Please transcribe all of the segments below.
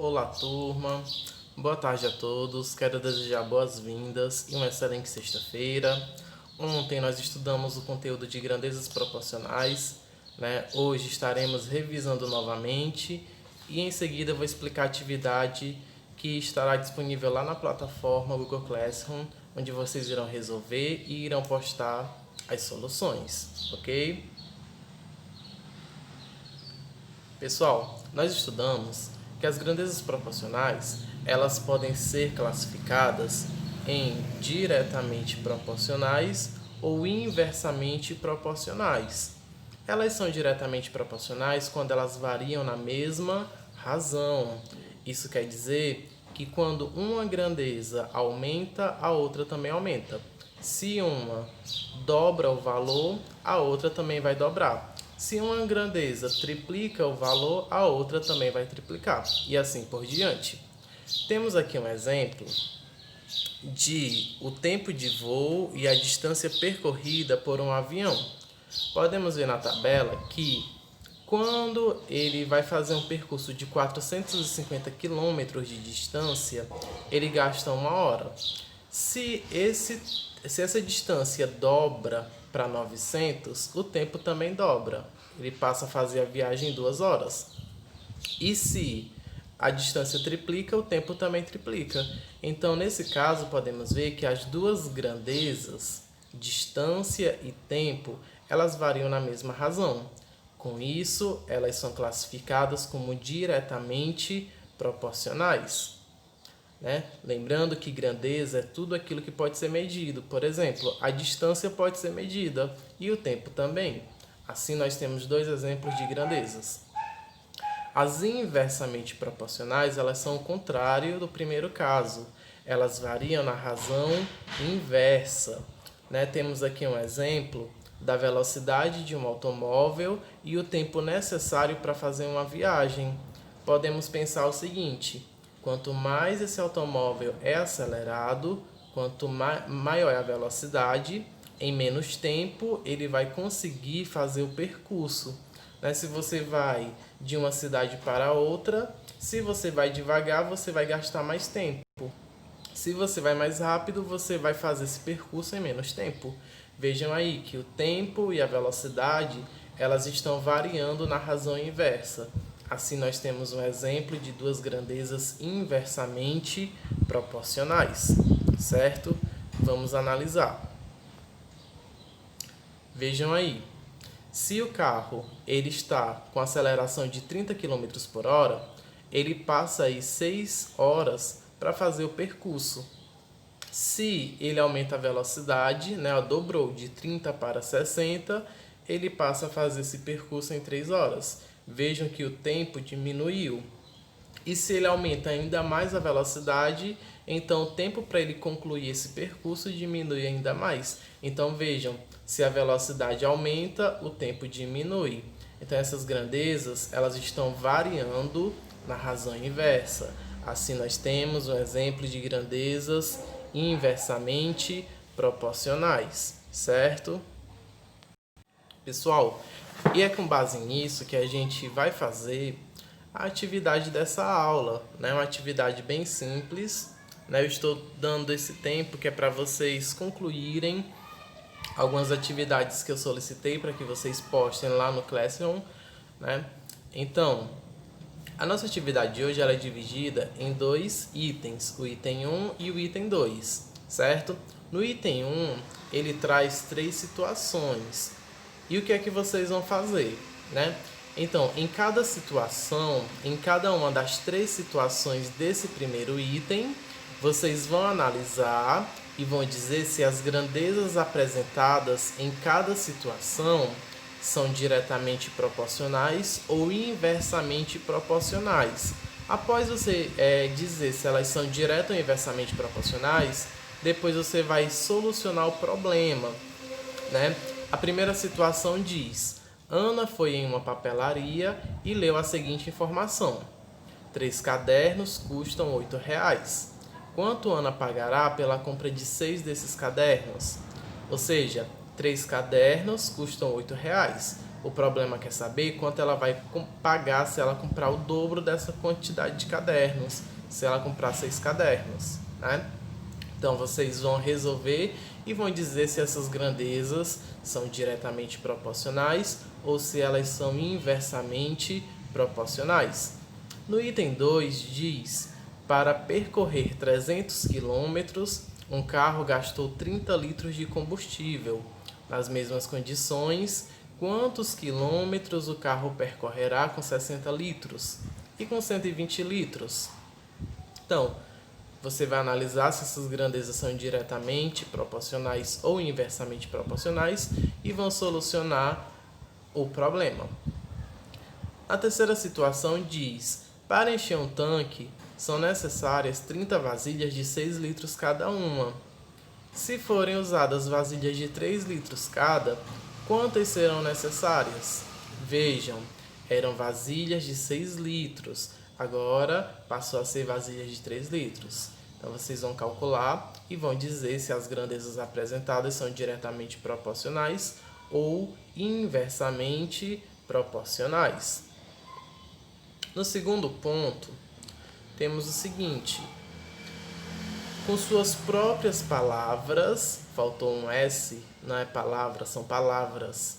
Olá, turma. Boa tarde a todos. Quero desejar boas-vindas e uma excelente sexta-feira. Ontem nós estudamos o conteúdo de grandezas proporcionais, né? Hoje estaremos revisando novamente e em seguida eu vou explicar a atividade que estará disponível lá na plataforma Google Classroom, onde vocês irão resolver e irão postar as soluções, ok? Pessoal, nós estudamos que as grandezas proporcionais, elas podem ser classificadas em diretamente proporcionais ou inversamente proporcionais. Elas são diretamente proporcionais quando elas variam na mesma razão. Isso quer dizer que quando uma grandeza aumenta, a outra também aumenta. Se uma dobra o valor, a outra também vai dobrar. Se uma grandeza triplica o valor, a outra também vai triplicar. E assim por diante. Temos aqui um exemplo de o tempo de voo e a distância percorrida por um avião. Podemos ver na tabela que quando ele vai fazer um percurso de 450 km de distância, ele gasta 1 hora. Se essa distância dobra para 900, o tempo também dobra. Ele passa a fazer a viagem em 2 horas. E se a distância triplica, o tempo também triplica. Então, nesse caso, podemos ver que as duas grandezas, distância e tempo, elas variam na mesma razão. Com isso, elas são classificadas como diretamente proporcionais. Né? Lembrando que grandeza é tudo aquilo que pode ser medido. Por exemplo, a distância pode ser medida e o tempo também. Assim, nós temos dois exemplos de grandezas. As inversamente proporcionais, elas são o contrário do primeiro caso. Elas variam na razão inversa. Né? Temos aqui um exemplo da velocidade de um automóvel e o tempo necessário para fazer uma viagem. Podemos pensar o seguinte: quanto mais esse automóvel é acelerado, quanto maior é a velocidade, em menos tempo ele vai conseguir fazer o percurso. Se você vai de uma cidade para outra, se você vai devagar, você vai gastar mais tempo. Se você vai mais rápido, você vai fazer esse percurso em menos tempo. Vejam aí que o tempo e a velocidade, elas estão variando na razão inversa. Assim, nós temos um exemplo de duas grandezas inversamente proporcionais, certo? Vamos analisar. Vejam aí, se o carro ele está com aceleração de 30 km por hora, ele passa aí 6 horas para fazer o percurso. Se ele aumenta a velocidade, dobrou de 30 para 60, ele passa a fazer esse percurso em 3 horas. Vejam que o tempo diminuiu. E se ele aumenta ainda mais a velocidade, então o tempo para ele concluir esse percurso diminui ainda mais. Então vejam, se a velocidade aumenta, o tempo diminui. Então essas grandezas, elas estão variando na razão inversa. Assim nós temos um exemplo de grandezas inversamente proporcionais, certo? Pessoal, e é com base nisso que a gente vai fazer a atividade dessa aula, né? Uma atividade bem simples, né? Eu estou dando esse tempo que é para vocês concluírem algumas atividades que eu solicitei para que vocês postem lá no Classroom, né? Então, a nossa atividade de hoje ela é dividida em dois itens, o item 1 e o item 2, certo? No item 1, ele traz 3 situações. E o que é que vocês vão fazer, né? Então, em cada situação, em cada uma das 3 situações desse primeiro item, vocês vão analisar e vão dizer se as grandezas apresentadas em cada situação são diretamente proporcionais ou inversamente proporcionais. Após você dizer se elas são direta ou inversamente proporcionais, depois você vai solucionar o problema, né? A primeira situação diz: Ana foi em uma papelaria e leu a seguinte informação: 3 cadernos custam R$ 8. Quanto Ana pagará pela compra de 6 desses cadernos? Ou seja, 3 cadernos custam R$ 8. O problema quer saber quanto ela vai pagar se ela comprar o dobro dessa quantidade de cadernos, se ela comprar 6 cadernos, né? Então vocês vão resolver e vão dizer se essas grandezas são diretamente proporcionais ou se elas são inversamente proporcionais. No item 2 diz: para percorrer 300 quilômetros, um carro gastou 30 litros de combustível. Nas mesmas condições, quantos quilômetros o carro percorrerá com 60 litros e com 120 litros? Então, você vai analisar se essas grandezas são diretamente proporcionais ou inversamente proporcionais e vão solucionar o problema. A terceira situação diz: para encher um tanque, são necessárias 30 vasilhas de 6 litros cada uma. Se forem usadas vasilhas de 3 litros cada, quantas serão necessárias? Vejam, eram vasilhas de 6 litros, agora passou a ser vasilhas de 3 litros. Então vocês vão calcular e vão dizer se as grandezas apresentadas são diretamente proporcionais ou inversamente proporcionais. No segundo ponto, temos o seguinte: com suas próprias palavras, faltou um S, não é palavra, são palavras.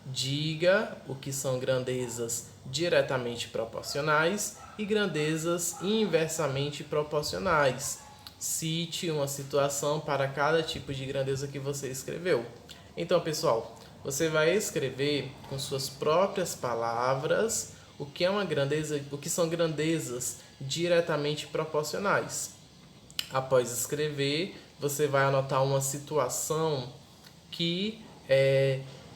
Diga o que são grandezas diretamente proporcionais e grandezas inversamente proporcionais. Cite uma situação para cada tipo de grandeza que você escreveu. Então, pessoal, você vai escrever com suas próprias palavras o que é uma grandeza, o que são grandezas diretamente proporcionais. Após escrever, você vai anotar uma situação que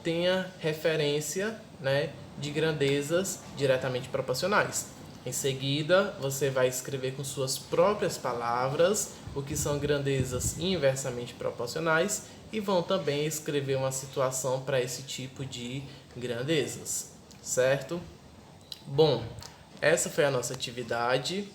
tenha referência, né, de grandezas diretamente proporcionais. Em seguida, você vai escrever com suas próprias palavras o que são grandezas inversamente proporcionais e vão também escrever uma situação para esse tipo de grandezas, certo? Bom, essa foi a nossa atividade,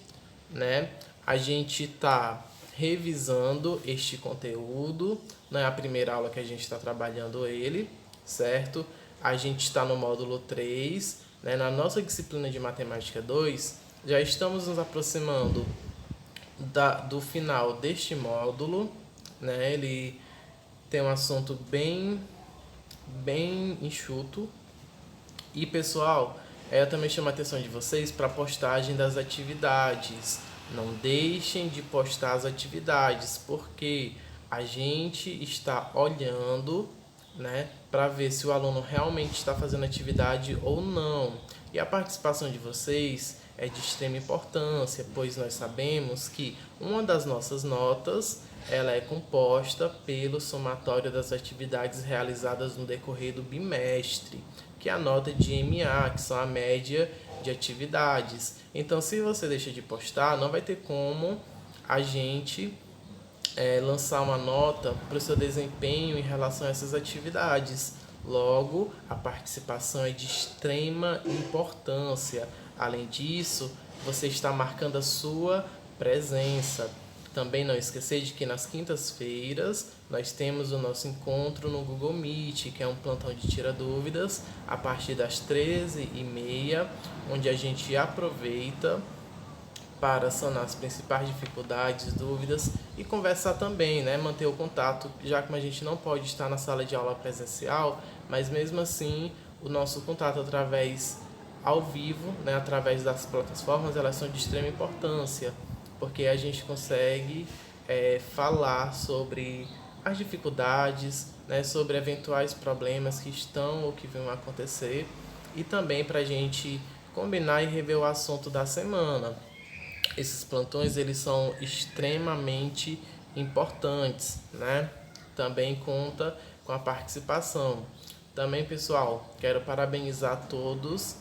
né? A gente está revisando este conteúdo, não é a primeira aula que a gente está trabalhando ele, certo? A gente está no módulo 3, né? Na nossa disciplina de Matemática 2, já estamos nos aproximando do final deste módulo, né? Ele tem um assunto bem enxuto. E, pessoal, eu também chamo a atenção de vocês para a postagem das atividades. Não deixem de postar as atividades, porque a gente está olhando, né, para ver se o aluno realmente está fazendo atividade ou não. E a participação de vocês é de extrema importância, pois nós sabemos que uma das nossas notas ela é composta pelo somatório das atividades realizadas no decorrer do bimestre, que é a nota de MA, que são a média de atividades. Então, se você deixa de postar, não vai ter como a gente lançar uma nota para o seu desempenho em relação a essas atividades. Logo, a participação é de extrema importância. Além disso, você está marcando a sua presença. Também não esquecer de que nas quintas-feiras nós temos o nosso encontro no Google Meet, que é um plantão de tira dúvidas, a partir das 13h30, onde a gente aproveita para sanar as principais dificuldades, dúvidas e conversar também, né? Manter o contato, já que a gente não pode estar na sala de aula presencial, mas mesmo assim o nosso contato através ao vivo, né? Através das plataformas, elas são de extrema importância, porque a gente consegue falar sobre as dificuldades, né? Sobre eventuais problemas que estão ou que vão acontecer e também para a gente combinar e rever o assunto da semana. Esses plantões eles são extremamente importantes, né? Também conta com a participação. Também, pessoal, quero parabenizar todos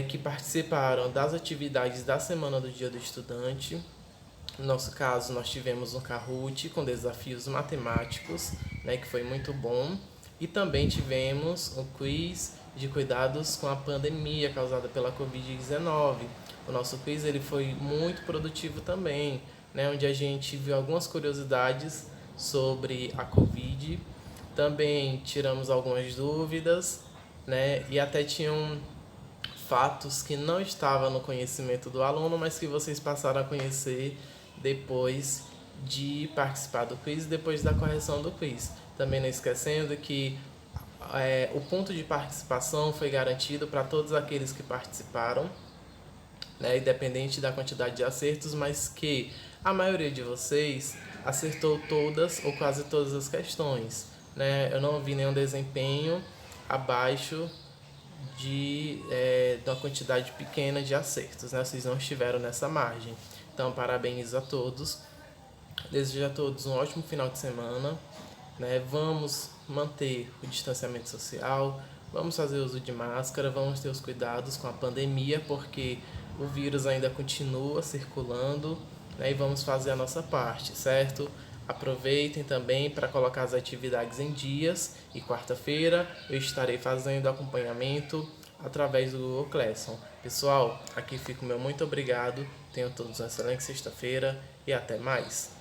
que participaram das atividades da Semana do Dia do Estudante. No nosso caso, nós tivemos um Kahoot com desafios matemáticos, né, que foi muito bom. E também tivemos um quiz de cuidados com a pandemia causada pela Covid-19. O nosso quiz ele foi muito produtivo também, né, onde a gente viu algumas curiosidades sobre a Covid. Também tiramos algumas dúvidas, né? E até tinham fatos que não estavam no conhecimento do aluno, mas que vocês passaram a conhecer depois de participar do quiz, depois da correção do quiz. Também não esquecendo que o ponto de participação foi garantido para todos aqueles que participaram, né, independente da quantidade de acertos, mas que a maioria de vocês acertou todas ou quase todas as questões, né? Eu não vi nenhum desempenho abaixo de uma quantidade pequena de acertos, né? Vocês não estiveram nessa margem. Então, parabéns a todos. Desejo a todos um ótimo final de semana, né? Vamos manter o distanciamento social, vamos fazer uso de máscara, vamos ter os cuidados com a pandemia, porque o vírus ainda continua circulando, né? E vamos fazer a nossa parte, certo? Aproveitem também para colocar as atividades em dias e quarta-feira eu estarei fazendo acompanhamento através do Google Classroom. Pessoal, aqui fica o meu muito obrigado, tenham todos uma excelente sexta-feira e até mais.